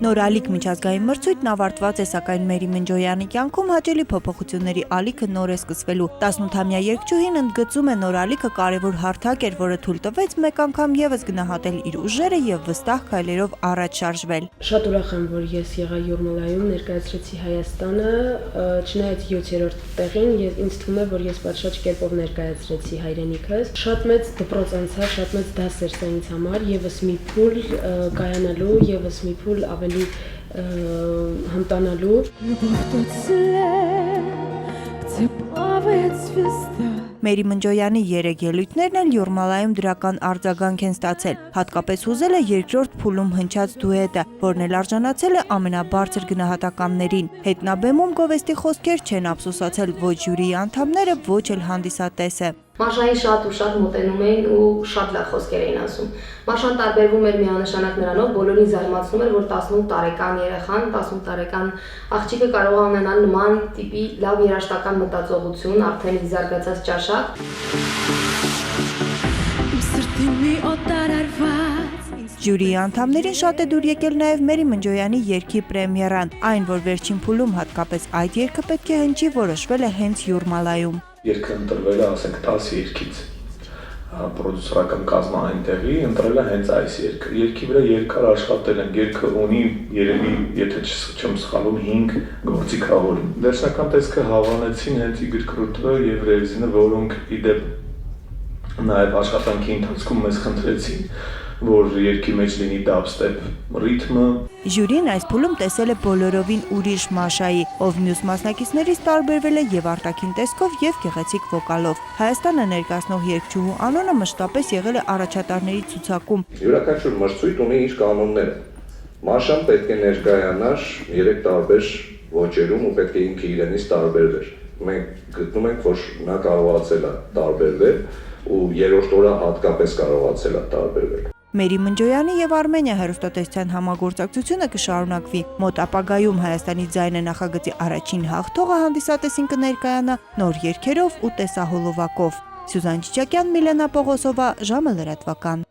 Նորալիք միջազգային մրցույթն ավարտված է, սակայն Մերի Մնջոյանի կյանքում հաճելի փոփոխությունների ալիքը նոր է սկսվելու։ 18-ամյա երգչուհին ընդգծում է, նորալիքը կարևոր հարթակ էր, որը թույլ տվեց մեկ անգամ եւս գնահատել իր ուժերը եւ վստահ քայլերով առաջ շարժվել։ Շատ ուրախ եմ, որ ես եղա Յուրմալայում, ներկայացրեցի Հայաստանը, չնայած 7-րդ տեղին, ինձ թվում է, որ ես պատշաճ կերպով ներկայացրեցի հայրենիքս։ Շատ մեծ դպրոց անցա, շատ մեծ դաս էր սա ինձ համար, եւս մի փուլ կայանալու, եւս մի փուլ ավելի հմտանալու։ Մերի Մնջոյանի 3 ելույթներն էլ Յուրմալայում դրական արձագանք են ստացել։ Հատկապես հուզել է երկրորդ փուլում հնչած դուետը, որն էլ արժանացել է ամենաբարձր գնահատականներին։ Հետնաբեմում գովեստի խոսքեր չեն ափսոսացել ոչ ժյուրիի անդամները, ոչ էլ հանդիսատեսը։ Մաշային շատ ու շատ մոտենում էին ու շատ լավ խոսքեր էին ասում։ Մաշան տարբերվում էր միանշանակ նրանով, բոլորին զարմացնում էր, որ 18 տարեկան երեխան, 18 տարեկան աղջիկը կարող է ունենալ նման տիպի լավ երաժշտական մտածողություն, արդեն զարգացած ճաշակ։ Ժյուրիի անդամներին շատ է դուր եկել նաև Մերի Մնջոյանի երգի պրեմիերան, այն, որ վերջին փուլում հատկապես այդ երգը պետք է հնչի, որոշվել է հենց Յուրմալայում։ Երգը ընտրվել է, ասենք, 10 երգից։ Պրոդյուսերական կազմը այնտեղի ընտրել է հենց այս երգը։ Երգի վրա երկար աշխատել են, երգը ունի երևի, եթե չեմ սխալվում, 5 գործիքավոր։ Վերջնական տեսքը հավանեցին հենց Իգոր Կրուտովը եւ Ռևզինը, որոնք ի դեպ նաև աշխատանքի ընթացքում մեզ խնդրեցին, որ երգի մեջ լինի դաբստեպ ռիթմը։ Ժյուրին այս փուլում տեսել է բոլորովին ուրիշ Մաշայի, ով մյուս մասնակիցներից տարբերվել է եւ արտաքին տեսքով եւ գեղեցիկ վոկալով։ Հայաստանը ներկայացնող երգչուհու անունը մշտապես եղել է առաջատարների ցուցակում։ Յուրաքանչյուր մրցույթ ունի իր կանոնները։ Մաշան պետք է ներկայանար 3 տարբեր ոճերում ու պետք է ինքը իրենից տարբերվեր։ Մենք գտնում ենք, որ նա կարողացել է տարբերվել ու երրորդ օրը հատկապես կարողացել է տարբերվել։ Մերի Մնջոյանի եւ Արմենիա հեռուստատեսության համագործակցությունը կշարունակվի։ Մոտ ապագայում Հայաստանի ձայնը նախագծի առաջին հաղթողը հանդիսատեսին կներկայանա նոր երգերով ու տեսահոլովակով։ Սյուզան Չիչակյան, Միլենա Պողոսովա, ժամը լրատվական։